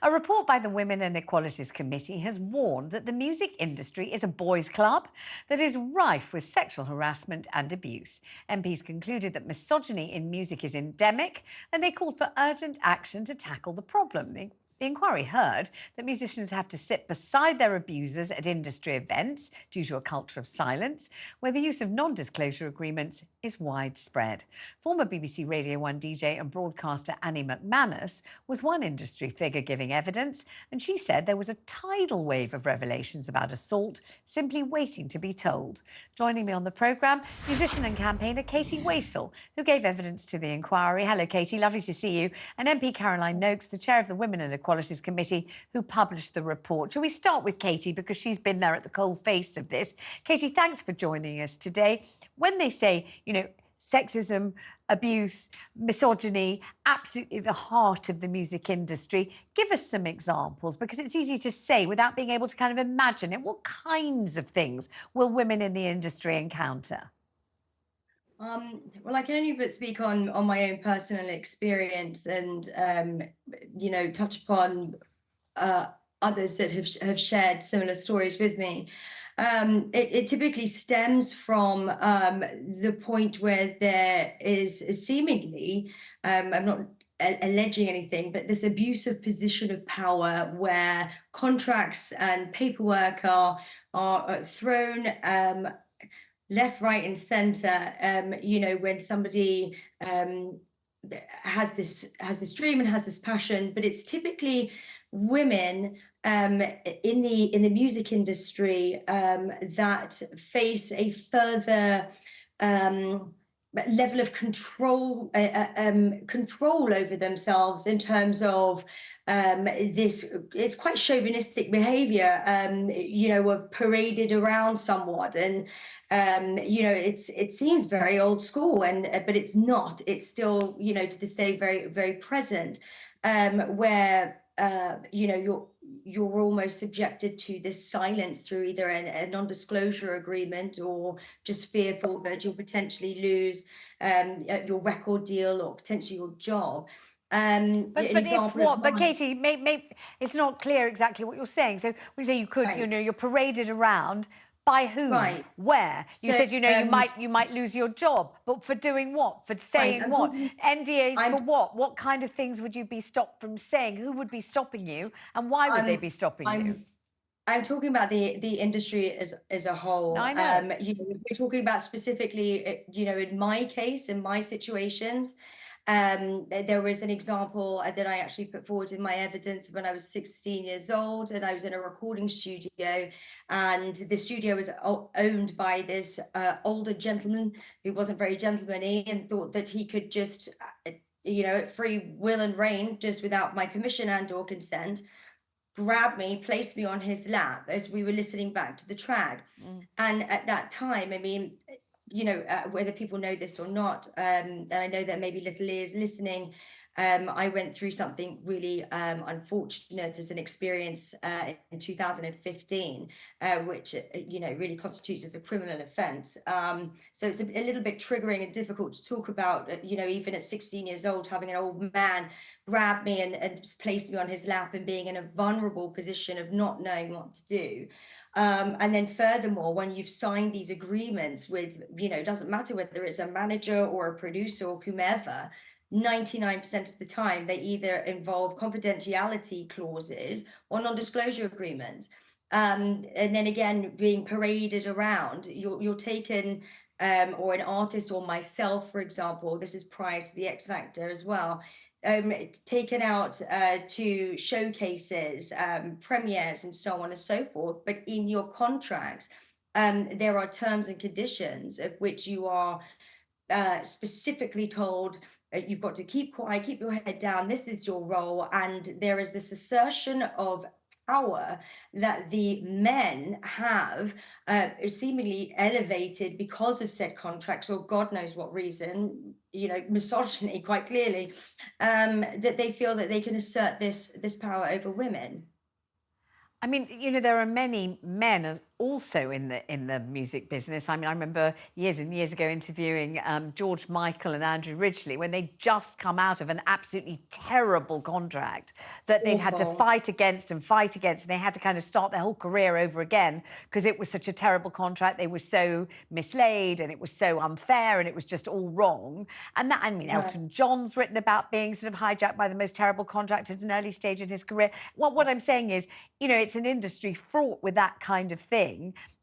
A report by the Women and Equalities Committee has warned that the music industry is a boys' club that is rife with sexual harassment and abuse. MPs concluded that misogyny in music is endemic, and they called for urgent action to tackle the problem. The inquiry heard that musicians have to sit beside their abusers at industry events due to a culture of silence, where the use of non-disclosure agreements is widespread. Former BBC Radio 1 DJ and broadcaster Annie McManus was one industry figure giving evidence, and she said there was a tidal wave of revelations about assault simply waiting to be told. Joining me on the programme, musician and campaigner Katie Waissel, who gave evidence to the inquiry. Hello, Katie, lovely to see you. And MP Caroline Noakes, the chair of the Women and Equalities Committee, who published the report. Shall we start with Katie, because she's been there at the cold face of this? Katie, thanks for joining us today. When they say, sexism, abuse, misogyny, absolutely the heart of the music industry, give us some examples, because it's easy to say without being able to kind of imagine it. What kinds of things will women in the industry encounter? Well, I can only but speak on my own personal experience and, touch upon others that have shared similar stories with me. It typically stems from the point where there is seemingly, I'm not alleging anything, but this abusive position of power where contracts and paperwork are thrown left, right, and centre. When somebody has this dream and has this passion, but it's typically women in the music industry that face a further level of control over themselves in terms of it's quite chauvinistic behavior, of paraded around somewhat, and it seems very old school, but it's not. It's still, to this day, very, very present, where you're almost subjected to this silence through either a non-disclosure agreement or just fearful that you'll potentially lose your record deal or potentially your job. But if what? But Katie, it's not clear exactly what you're saying. So when you say you could, right. You're paraded around. By whom? Right. Where? You said, you might lose your job, but for doing what? For saying what? NDAs for what? What kind of things would you be stopped from saying? Who would be stopping you, and why would they be stopping you? I'm talking about the industry as a whole. I know. We're talking about specifically, in my case, in my situations. There was an example that I actually put forward in my evidence when I was 16 years old, and I was in a recording studio, and the studio was owned by this older gentleman who wasn't very gentlemanly and thought that he could just, at free will and reign, just without my permission and or consent, grab me, place me on his lap as we were listening back to the track. And at that time, I mean, whether people know this or not, and I know that maybe little ears listening, I went through something really unfortunate as an experience in 2015, which really constitutes as a criminal offence. So it's a little bit triggering and difficult to talk about. Even at 16 years old, having an old man grab me and place me on his lap and being in a vulnerable position of not knowing what to do. And then furthermore, when you've signed these agreements with, it doesn't matter whether it's a manager or a producer or whomever, 99% of the time, they either involve confidentiality clauses or non-disclosure agreements. And then again, being paraded around, you're taken, or an artist or myself, for example, this is prior to the X Factor as well, taken out to showcases, premieres, and so on and so forth. But in your contracts, there are terms and conditions of which you are specifically told you've got to keep quiet, keep your head down, this is your role. And there is this assertion of power that the men have seemingly elevated because of said contracts, or God knows what reason, misogyny, quite clearly, that they feel that they can assert this power over women. I mean, you know, there are many men also in the music business. I mean, I remember years and years ago interviewing George Michael and Andrew Ridgeley when they'd just come out of an absolutely terrible contract that they'd had to Awful. fight against and fight against. And they had to kind of start their whole career over again because it was such a terrible contract. They were so mislaid and it was so unfair and it was just all wrong. And that, I mean, Right. Elton John's written about being sort of hijacked by the most terrible contract at an early stage in his career. Well, what I'm saying is, you know, it's an industry fraught with that kind of thing.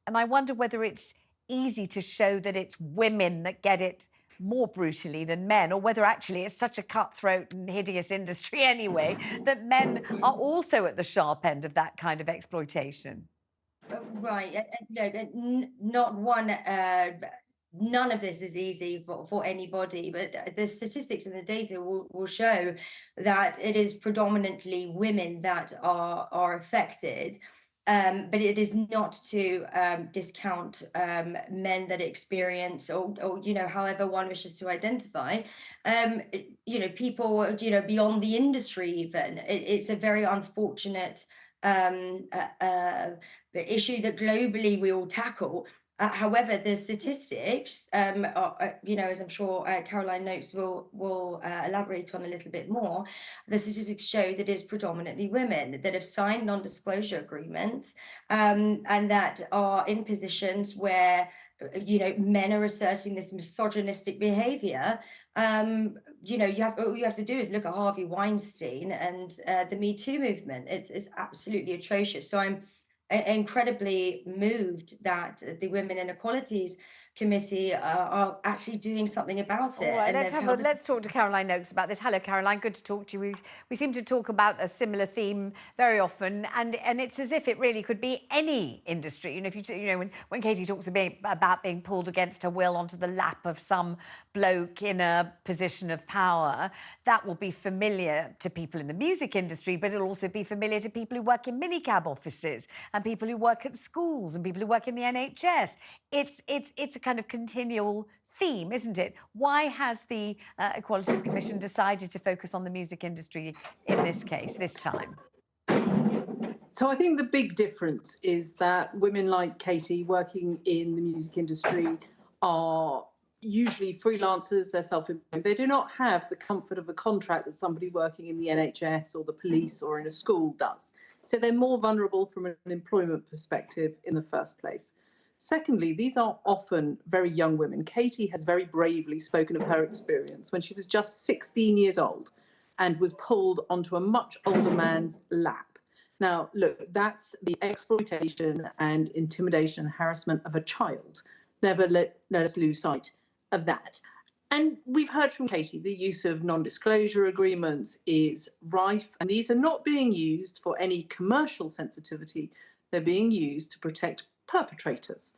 And I wonder whether it's easy to show that it's women that get it more brutally than men, or whether actually it's such a cutthroat and hideous industry anyway that men are also at the sharp end of that kind of exploitation. Right. No, not one. None of this is easy for anybody, but the statistics and the data will show that it is predominantly women that are affected. But it is not to discount men that experience, or you know, however one wishes to identify, you know, people, you know, beyond the industry even. It's a very unfortunate the issue that globally we all tackle. However, the statistics, you know, as I'm sure Caroline Noakes will elaborate on a little bit more, the statistics show that it's predominantly women that have signed non-disclosure agreements, and that are in positions where, you know, men are asserting this misogynistic behavior. You know, all you have to do is look at Harvey Weinstein and the Me Too movement. It's absolutely atrocious. So I'm incredibly moved that the Women and Equalities Committee are actually doing something about All it, right, and they've let's talk to Caroline Noakes about this. Hello, Caroline. Good to talk to you. We seem to talk about a similar theme very often, and it's as if it really could be any industry. You know, if you know when Katie talks about being pulled against her will onto the lap of some bloke in a position of power, that will be familiar to people in the music industry, but it'll also be familiar to people who work in minicab offices and people who work at schools and people who work in the NHS. It's a kind of continual theme, isn't it? Why has the Equalities Commission decided to focus on the music industry in this case, this time? So I think the big difference is that women like Katie working in the music industry are usually freelancers, they're self-employed. They do not have the comfort of a contract that somebody working in the NHS or the police or in a school does. So they're more vulnerable from an employment perspective in the first place. Secondly, these are often very young women. Katie has very bravely spoken of her experience when she was just 16 years old and was pulled onto a much older man's lap. Now, look, that's the exploitation and intimidation and harassment of a child. Never let us lose sight of that. And we've heard from Katie, the use of non-disclosure agreements is rife, and these are not being used for any commercial sensitivity. They're being used to protect perpetrators.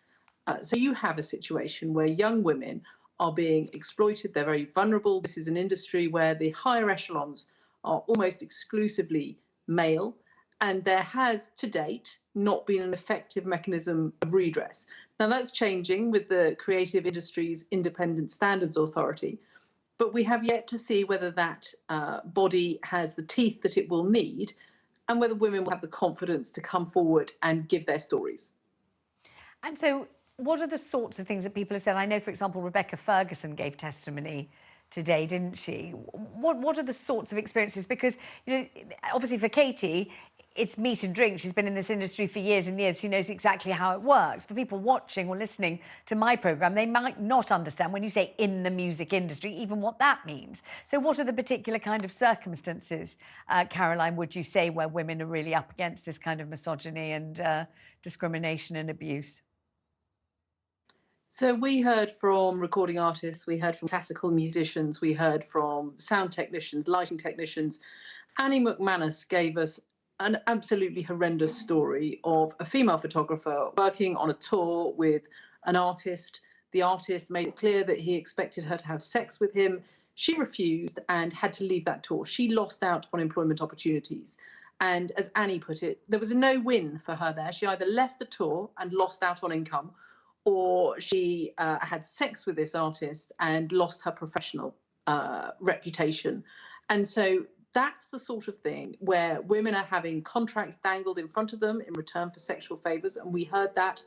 So you have a situation where young women are being exploited. They're very vulnerable. This is an industry where the higher echelons are almost exclusively male, and there has, to date, not been an effective mechanism of redress. Now, that's changing with the Creative Industries Independent Standards Authority, but we have yet to see whether that body has the teeth that it will need and whether women will have the confidence to come forward and give their stories. And so what are the sorts of things that people have said? I know, for example, Rebecca Ferguson gave testimony today, didn't she? What are the sorts of experiences? Because, you know, obviously for Katie, it's meat and drink. She's been in this industry for years and years. She knows exactly how it works. For people watching or listening to my programme, they might not understand when you say in the music industry, even what that means. So what are the particular kind of circumstances, Caroline, would you say, where women are really up against this kind of misogyny and discrimination and abuse? So we heard from recording artists, we heard from classical musicians, we heard from sound technicians, lighting technicians. Annie McManus gave us an absolutely horrendous story of a female photographer working on a tour with an artist. The artist made it clear that he expected her to have sex with him. She refused and had to leave that tour. She lost out on employment opportunities. And as Annie put it, there was a no-win for her there. She either left the tour and lost out on income, or she had sex with this artist and lost her professional reputation. And so that's the sort of thing where women are having contracts dangled in front of them in return for sexual favours. And we heard that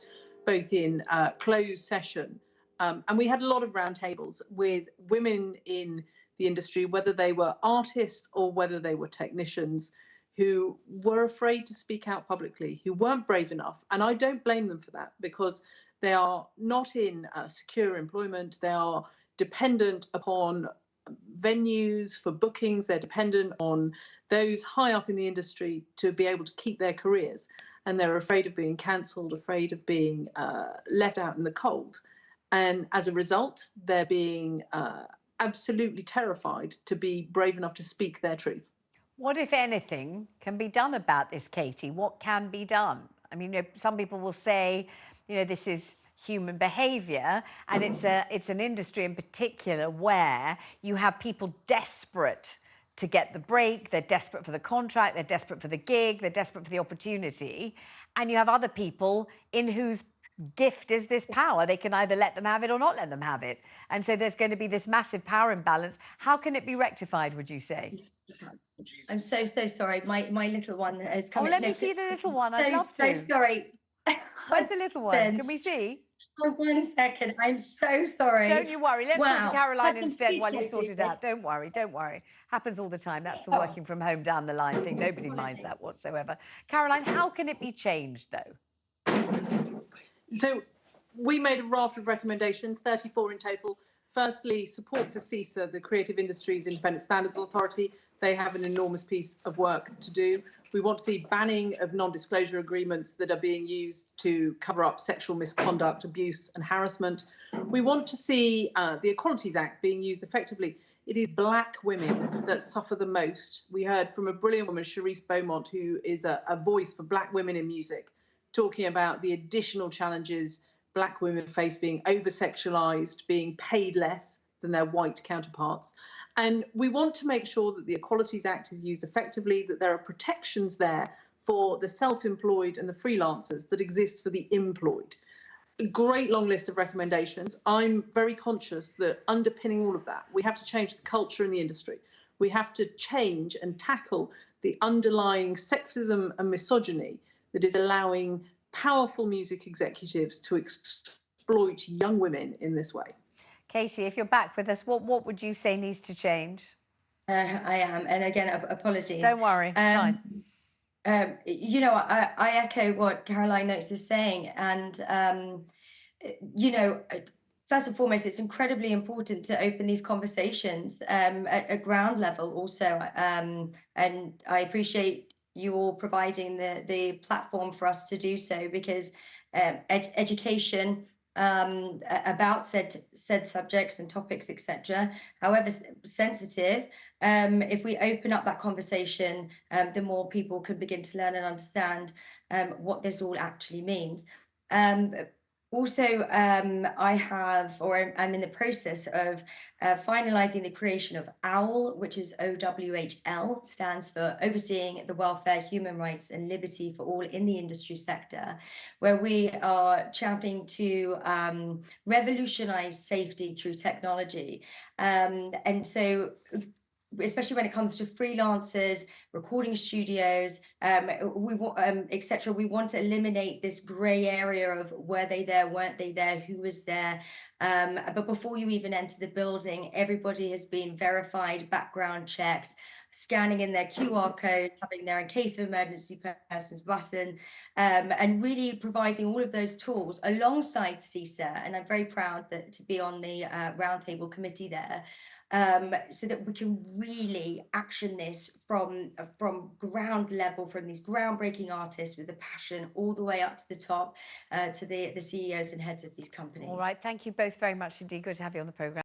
both in closed session. And we had a lot of roundtables with women in the industry, whether they were artists or whether they were technicians, who were afraid to speak out publicly, who weren't brave enough. And I don't blame them for that, because they are not in secure employment. They are dependent upon venues for bookings. They're dependent on those high up in the industry to be able to keep their careers. And they're afraid of being cancelled, afraid of being left out in the cold. And as a result, they're being absolutely terrified to be brave enough to speak their truth. What, if anything, can be done about this, Katie? What can be done? I mean, some people will say, this is human behaviour, and it's an industry in particular where you have people desperate to get the break, they're desperate for the contract, they're desperate for the gig, they're desperate for the opportunity, and you have other people in whose gift is this power. They can either let them have it or not let them have it. And so there's going to be this massive power imbalance. How can it be rectified, would you say? I'm so sorry. My little one has come. Oh, let me see the little one. I'd love So to. sorry. Where's the little one? Can we see? For 1 second. I'm so sorry. Don't you worry. Let's talk to Caroline instead while you sort it it. out. Don't worry. Don't worry. Happens all the time. That's the working from home down the line thing. Nobody minds that whatsoever. Caroline, how can it be changed, though? So we made a raft of recommendations, 34 in total. Firstly, support for CISA, the Creative Industries Independent Standards Authority. They have an enormous piece of work to do. We want to see banning of non-disclosure agreements that are being used to cover up sexual misconduct, abuse and harassment. We want to see the Equalities Act being used effectively. It is black women that suffer the most. We heard from a brilliant woman, Charisse Beaumont, who is a voice for black women in music, talking about the additional challenges black women face being over-sexualized, being paid less than their white counterparts. And we want to make sure that the Equalities Act is used effectively, that there are protections there for the self-employed and the freelancers that exist for the employed. A great long list of recommendations. I'm very conscious that underpinning all of that, we have to change the culture in the industry. We have to change and tackle the underlying sexism and misogyny that is allowing powerful music executives to exploit young women in this way. Katie, if you're back with us, what would you say needs to change? I am, and again, apologies. Don't worry, it's fine. I echo what Caroline Notes is saying, and first and foremost, it's incredibly important to open these conversations at a ground level also, and I appreciate you all providing the platform for us to do so, because education about said subjects and topics, etc., however sensitive, if we open up that conversation, the more people could begin to learn and understand what this all actually means. Also, I'm in the process of finalising the creation of OWL, which is OWHL, stands for Overseeing the Welfare, Human Rights and Liberty for All in the Industry Sector, where we are championing to revolutionise safety through technology. And so, especially when it comes to freelancers, recording studios, etc. We want to eliminate this grey area of were they there, weren't they there, who was there. But before you even enter the building, everybody has been verified, background checked, scanning in their QR codes, having their in case of emergency persons button, and really providing all of those tools alongside CISA. And I'm very proud to be on the roundtable committee there. So that we can really action this from ground level, from these groundbreaking artists with a passion all the way up to the top, to the CEOs and heads of these companies. All right, thank you both very much indeed. Good to have you on the programme.